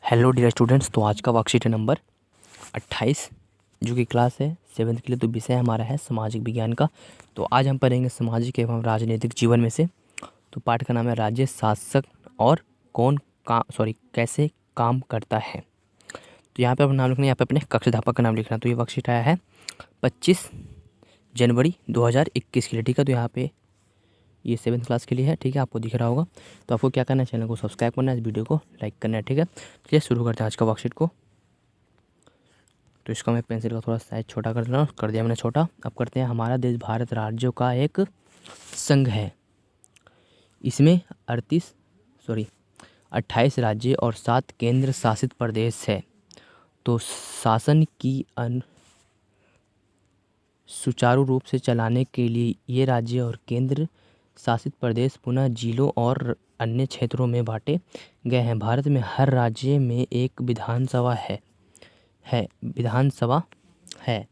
Hello dear students. तो आज का वर्कशीट है नंबर 28 जो कि क्लास है 7th के लिए। तो विषय हमारा है सामाजिक विज्ञान का। तो आज हम पढ़ेंगे सामाजिक एवं राजनीतिक जीवन में से। तो पाठ का नाम है राज्य शासक और कैसे काम करता है। तो यहाँ पे अपना नाम लिखना है, यहाँ पे अपने कक्षाध्यापक का नाम लिखना। तो ये वर्कशीट आया है 25 जनवरी 2021 के लिए। ठीक है, तो यहाँ पे ये 7th क्लास के लिए है। ठीक है, आपको दिख रहा होगा। तो आपको क्या करना है, चैनल को सब्सक्राइब करना है, इस वीडियो को लाइक करना है। ठीक है, चलिए शुरू करते हैं आज का वर्कशीट को। तो इसका मैं पेंसिल का थोड़ा साइज छोटा कर रहा हूँ, कर दिया मैंने छोटा। अब करते हैं, हमारा देश भारत राज्यों का एक संघ है। इसमें 28 राज्य और 7 केंद्र शासित प्रदेश है। तो शासन की सुचारू रूप से चलाने के लिए ये राज्य और केंद्र शासित प्रदेश पुनः जिलों और अन्य क्षेत्रों में बांटे गए हैं। भारत में हर राज्य में एक विधानसभा विधानसभा है।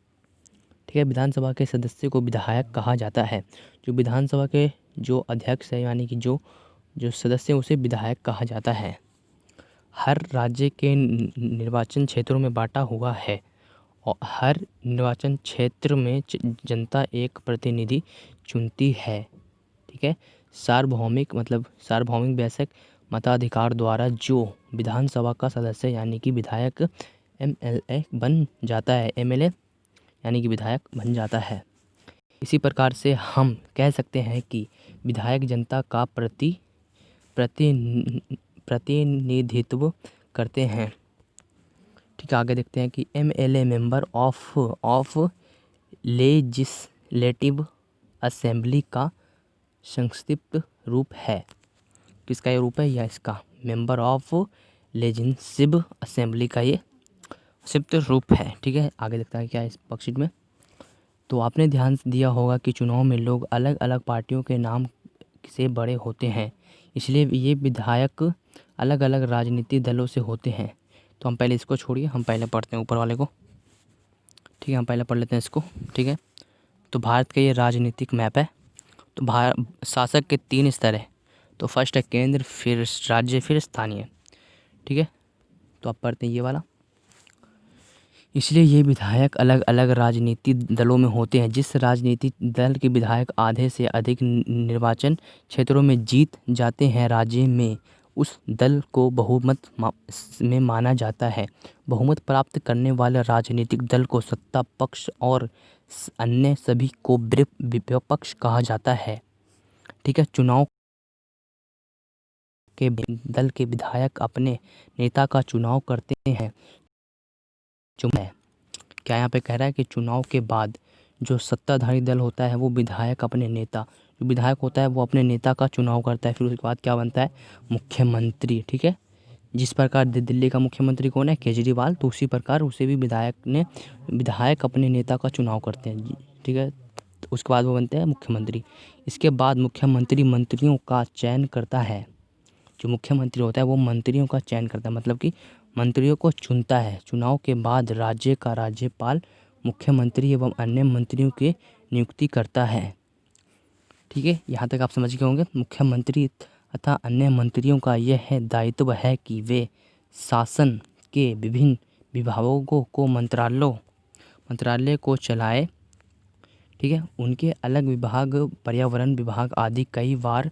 ठीक है, विधानसभा के सदस्य को विधायक कहा जाता है। जो विधानसभा के जो अध्यक्ष है, यानी कि जो सदस्य हैं, उसे विधायक कहा जाता है। हर राज्य के निर्वाचन क्षेत्रों में बांटा हुआ है और हर निर्वाचन क्षेत्र में जनता एक प्रतिनिधि चुनती है। ठीक है, सार्वभौमिक वैश्विक मताधिकार द्वारा जो विधानसभा का सदस्य यानी कि विधायक एमएलए बन जाता है, एमएलए यानी कि विधायक बन जाता है। इसी प्रकार से हम कह सकते हैं कि विधायक जनता का प्रतिनिधित्व करते हैं। ठीक है, आगे देखते हैं कि MLA member of legislative assembly का संक्षिप्त रूप है। किसका ये रूप है, या इसका मेंबर ऑफ लेजिस्लेटिव असेंबली का ये संक्षिप्त रूप है। ठीक है, आगे देखते हैं क्या है इस वर्कशीट में। तो आपने ध्यान दिया होगा कि चुनाव में लोग अलग अलग पार्टियों के नाम से बड़े होते हैं, इसलिए ये विधायक अलग अलग राजनीतिक दलों से होते हैं। तो हम पहले इसको छोड़िए, हम पहले पढ़ते हैं ऊपर वाले को। ठीक है, हम पहले पढ़ लेते हैं इसको। ठीक है, तो भारत का ये राजनीतिक मैप है। तो शासक के 3 स्तर है। तो फर्स्ट है केंद्र, फिर राज्य, फिर स्थानीय। ठीक है, तो आप पढ़ते हैं ये वाला। इसलिए ये विधायक अलग अलग राजनीतिक दलों में होते हैं। जिस राजनीतिक दल के विधायक आधे से अधिक निर्वाचन क्षेत्रों में जीत जाते हैं, राज्य में उस दल को बहुमत में माना जाता है। बहुमत प्राप्त करने वाले राजनीतिक दल को सत्ता पक्ष और अन्य सभी को विपक्ष कहा जाता है। ठीक है, चुनाव के दल के विधायक अपने नेता का चुनाव करते हैं। क्या यहाँ पे कह रहा है कि चुनाव के बाद जो सत्ताधारी दल होता है वो विधायक जो विधायक होता है वो अपने नेता का चुनाव करता है। फिर उसके बाद क्या बनता है, मुख्यमंत्री। ठीक है, जिस प्रकार दिल्ली का मुख्यमंत्री कौन है, केजरीवाल, तो उसी प्रकार उसे भी विधायक अपने नेता का चुनाव करते हैं। ठीक है, तो उसके बाद वो बनते हैं मुख्यमंत्री। इसके बाद मुख्यमंत्री मंत्रियों का चयन करता है। जो मुख्यमंत्री होता है वो मंत्रियों का चयन करता है, मतलब कि मंत्रियों को चुनता है। चुनाव के बाद राज्य का राज्यपाल मुख्यमंत्री एवं अन्य मंत्रियों की नियुक्ति करता है। ठीक है, यहाँ तक आप समझ गए होंगे। मुख्यमंत्री तथा अन्य मंत्रियों का यह दायित्व है कि वे शासन के विभिन्न विभागों को मंत्रालय को चलाए। ठीक है, उनके अलग विभाग, पर्यावरण विभाग आदि। कई बार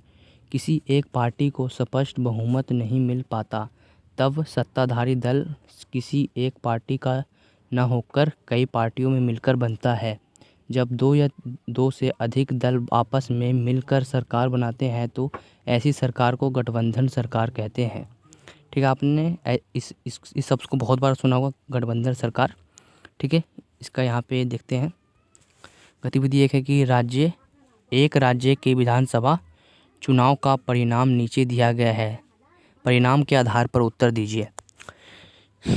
किसी एक पार्टी को स्पष्ट बहुमत नहीं मिल पाता, तब सत्ताधारी दल किसी एक पार्टी का न होकर कई पार्टियों में मिलकर बनता है। जब दो से अधिक दल आपस में मिलकर सरकार बनाते हैं तो ऐसी सरकार को गठबंधन सरकार कहते हैं। ठीक है, आपने इस शब्द को बहुत बार सुना होगा, गठबंधन सरकार। ठीक है, इसका यहाँ पे देखते हैं। गतिविधि एक है कि एक राज्य के विधानसभा चुनाव का परिणाम नीचे दिया गया है, परिणाम के आधार पर उत्तर दीजिए।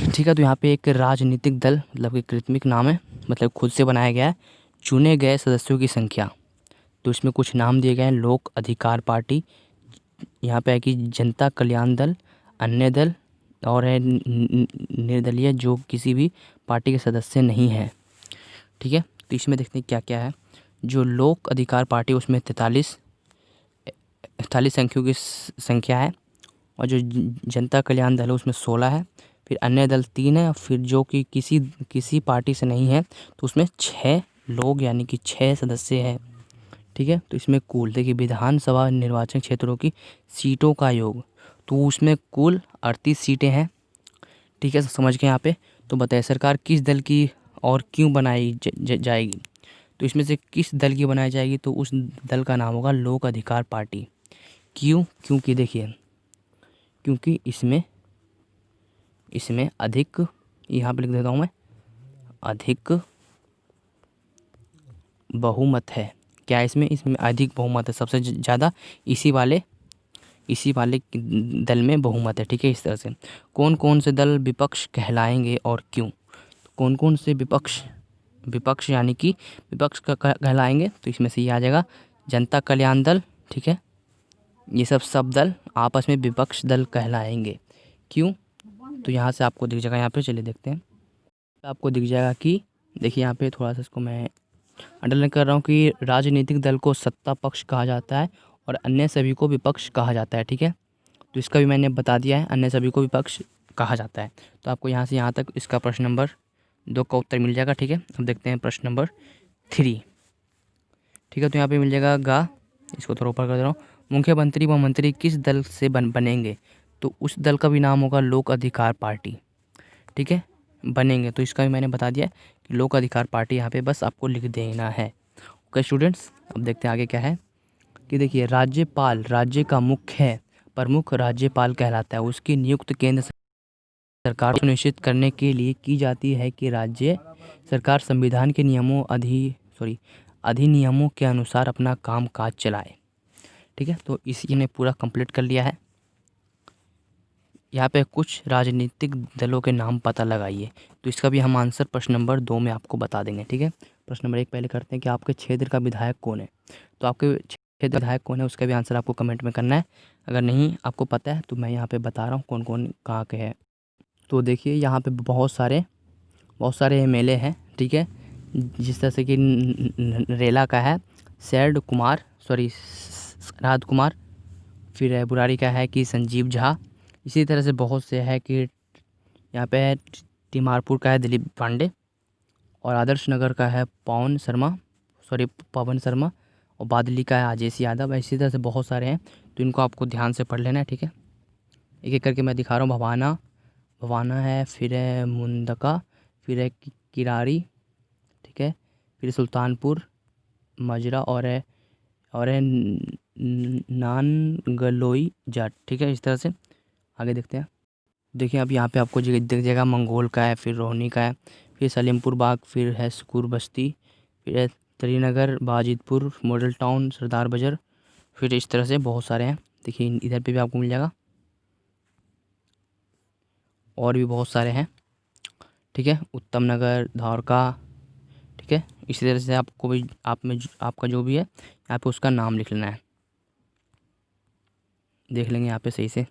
ठीक है, तो यहाँ पे एक राजनीतिक दल मतलब कि कृत्रिम नाम है, मतलब खुद से बनाया गया है। चुने गए सदस्यों की संख्या, तो इसमें कुछ नाम दिए गए हैं। लोक अधिकार पार्टी, यहाँ पे है कि जनता कल्याण दल, अन्य दल, और है निर्दलीय जो किसी भी पार्टी के सदस्य नहीं है। ठीक है, तो इसमें देखते हैं क्या क्या है। जो लोक अधिकार पार्टी उसमें 43 संख्या है, और जो जनता कल्याण दल है उसमें 16 है। फिर अन्य दल 3 है, फिर जो कि किसी पार्टी से नहीं है तो उसमें 6 लोग यानी कि 6 सदस्य है। ठीक है, तो इसमें कुल देखिए विधानसभा निर्वाचन क्षेत्रों की सीटों का योग, तो उसमें कुल 38 सीटें हैं। ठीक है, समझ गए यहाँ पे। तो बताइए सरकार किस दल की और क्यों बनाई जाएगी। तो इसमें से किस दल की बनाई जाएगी, तो उस दल का नाम होगा लोक अधिकार पार्टी। क्यों? क्योंकि देखिए, क्योंकि इसमें अधिक, यहाँ पे लिख देता हूँ मैं, अधिक बहुमत है। क्या इसमें अधिक बहुमत है, सबसे ज़्यादा इसी वाले दल में बहुमत है। ठीक है, इस तरह से कौन कौन से दल विपक्ष कहलाएंगे और क्यों। कौन कौन से विपक्ष यानी कि विपक्ष का कहलाएंगे, तो इसमें से ये आ जाएगा जनता कल्याण दल। ठीक है, ये सब दल आपस में विपक्ष दल कहलाएंगे। क्यों? तो यहाँ से आपको दिख जाएगा, यहाँ पे चलिए देखते हैं। आपको दिख जाएगा कि देखिए यहाँ पे थोड़ा सा इसको मैं अंडरलाइन कर रहा हूँ कि राजनीतिक दल को सत्ता पक्ष कहा जाता है और अन्य सभी को विपक्ष कहा जाता है। ठीक है, तो इसका भी मैंने बता दिया है, अन्य सभी को विपक्ष कहा जाता है। तो आपको यहाँ से यहाँ तक इसका प्रश्न नंबर 2 का उत्तर मिल जाएगा। ठीक है, अब देखते हैं प्रश्न नंबर 3। ठीक है, तो यहाँ पे मिल जाएगा गा, इसको थोड़ा ऊपर कर दे रहा हूँ। मुख्यमंत्री व मंत्री किस दल से बनेंगे, तो उस दल का भी नाम होगा लोक अधिकार पार्टी। ठीक है, बनेंगे, तो इसका भी मैंने बता दिया कि लोक अधिकार पार्टी, यहाँ पे बस आपको लिख देना है। ओके स्टूडेंट्स, अब देखते हैं आगे क्या है कि देखिए राज्यपाल राज्य का मुख्य प्रमुख राज्यपाल कहलाता है। उसकी नियुक्त केंद्र सरकार सुनिश्चित करने के लिए की जाती है कि राज्य सरकार संविधान के अधिनियमों के अनुसार अपना काम काज चलाए। ठीक है, तो इसी ने पूरा कंप्लीट कर लिया है। यहाँ पे कुछ राजनीतिक दलों के नाम पता लगाइए, तो इसका भी हम आंसर प्रश्न नंबर 2 में आपको बता देंगे। ठीक है, प्रश्न नंबर 1 पहले करते हैं कि आपके क्षेत्र का विधायक कौन है। तो आपके क्षेत्र विधायक कौन है उसका भी आंसर आपको कमेंट में करना है। अगर नहीं आपको पता है तो मैं यहाँ पे बता रहा हूँ कौन कौन कहाँ के है। तो देखिए यहाँ पे बहुत सारे MLA हैं। ठीक है, जिस तरह से कि नरेला का है राज कुमार, फिर बुराड़ी का है कि संजीव झा, इसी तरह से बहुत से है कि यहाँ पे है तिमारपुर का है दिलीप पांडे, और आदर्श नगर का है पवन शर्मा, और बादली का है आजेश यादव। इसी तरह से बहुत सारे हैं, तो इनको आपको ध्यान से पढ़ लेना है। ठीक है, एक एक करके मैं दिखा रहा हूँ। भवाना है, फिर है मुंदका, फिर है किरारी। ठीक है, फिर सुल्तानपुर मजरा, और है नानगलोई जाट। ठीक है, इस तरह से आगे देखते हैं। देखिए अब यहाँ पे आपको दिख जाएगा मंगोल का है, फिर रोहनी का है, फिर सलीमपुर बाग, फिर है सुकूर बस्ती, फिर है त्रिनगर, बाजिदपुर, मॉडल टाउन, सरदार बाजार, फिर इस तरह से बहुत सारे हैं। देखिए इधर पे भी आपको मिल जाएगा, और भी बहुत सारे हैं। ठीक है, उत्तम नगर, धारका। ठीक है, इसी तरह से आपको भी आपका जो भी है यहाँ पे उसका नाम लिख लेना है। देख लेंगे यहाँ पे सही से।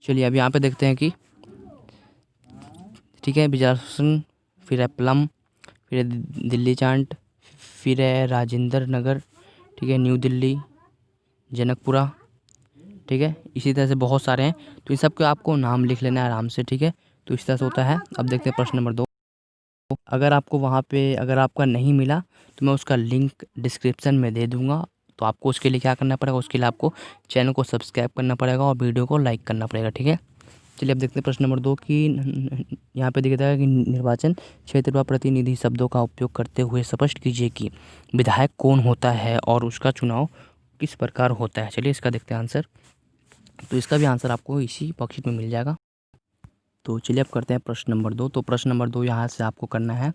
चलिए अब यहाँ पे देखते हैं कि ठीक है बिजासन, फिर है प्लम, फिर है दिल्ली चांट, फिर है राजेंद्र नगर। ठीक है, न्यू दिल्ली, जनकपुरा। ठीक है, इसी तरह से बहुत सारे हैं, तो इन सब के आपको नाम लिख लेना है आराम से। ठीक है, तो इस तरह से होता है। अब देखते हैं प्रश्न नंबर 2। अगर आपको वहाँ पे अगर आपका नहीं मिला तो मैं उसका लिंक डिस्क्रिप्शन में दे दूँगा। तो आपको उसके लिए क्या करना पड़ेगा, उसके लिए आपको चैनल को सब्सक्राइब करना पड़ेगा और वीडियो को लाइक करना पड़ेगा। ठीक है, चलिए अब देखते हैं प्रश्न नंबर 2 की। यहाँ पे दिखता है कि निर्वाचन क्षेत्र व प्रतिनिधि शब्दों का उपयोग करते हुए स्पष्ट कीजिए कि विधायक कौन होता है और उसका चुनाव किस प्रकार होता है। चलिए इसका देखते हैं आंसर। तो इसका भी आंसर आपको इसी वर्कशीट में मिल जाएगा। तो चलिए अब करते हैं प्रश्न नंबर 2। तो प्रश्न नंबर 2 यहाँ से आपको करना है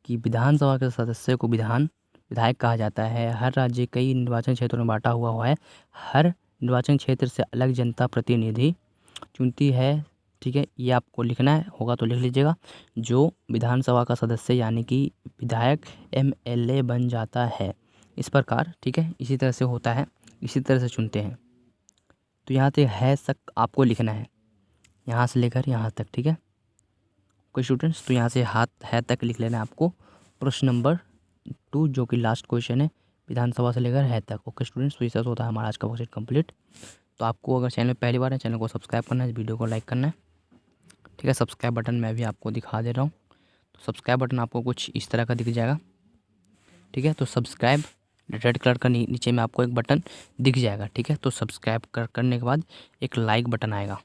कि विधानसभा के सदस्य को विधायक कहा जाता है। हर राज्य कई निर्वाचन क्षेत्रों में बांटा हुआ है। हर निर्वाचन क्षेत्र से अलग जनता प्रतिनिधि चुनती है। ठीक है, ये आपको लिखना है, होगा तो लिख लीजिएगा। जो विधानसभा का सदस्य यानी कि विधायक MLA बन जाता है इस प्रकार। ठीक है, इसी तरह से होता है, इसी तरह से चुनते हैं। तो यहाँ से है तक आपको लिखना है, यहाँ से लेकर यहाँ तक। ठीक है कोई स्टूडेंट्स, तो यहाँ से हाथ है तक लिख लेना है आपको। प्रश्न नंबर 2 जो कि लास्ट क्वेश्चन है, विधानसभा से लेकर है तक। ओके स्टूडेंट्स, तो इस तरह से होता है हमारा आज का वर्कशीट कंप्लीट। तो आपको अगर चैनल में पहली बार है, चैनल को सब्सक्राइब करना है, इस वीडियो को लाइक करना है, ठीक है। सब्सक्राइब बटन मैं भी आपको दिखा दे रहा हूँ। तो सब्सक्राइब बटन आपको कुछ इस तरह का दिख जाएगा, ठीक है। तो सब्सक्राइब रेड कलर का नीचे में आपको एक बटन दिख जाएगा, ठीक है। तो सब्सक्राइब करने के बाद एक लाइक बटन आएगा,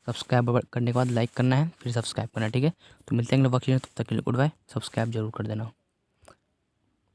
सब्सक्राइब करने के बाद लाइक करना है, फिर सब्सक्राइब करना है, ठीक है। तो मिलते हैं अगले वक्त, तब तक के लिए गुड बाय। सब्सक्राइब जरूर कर देना।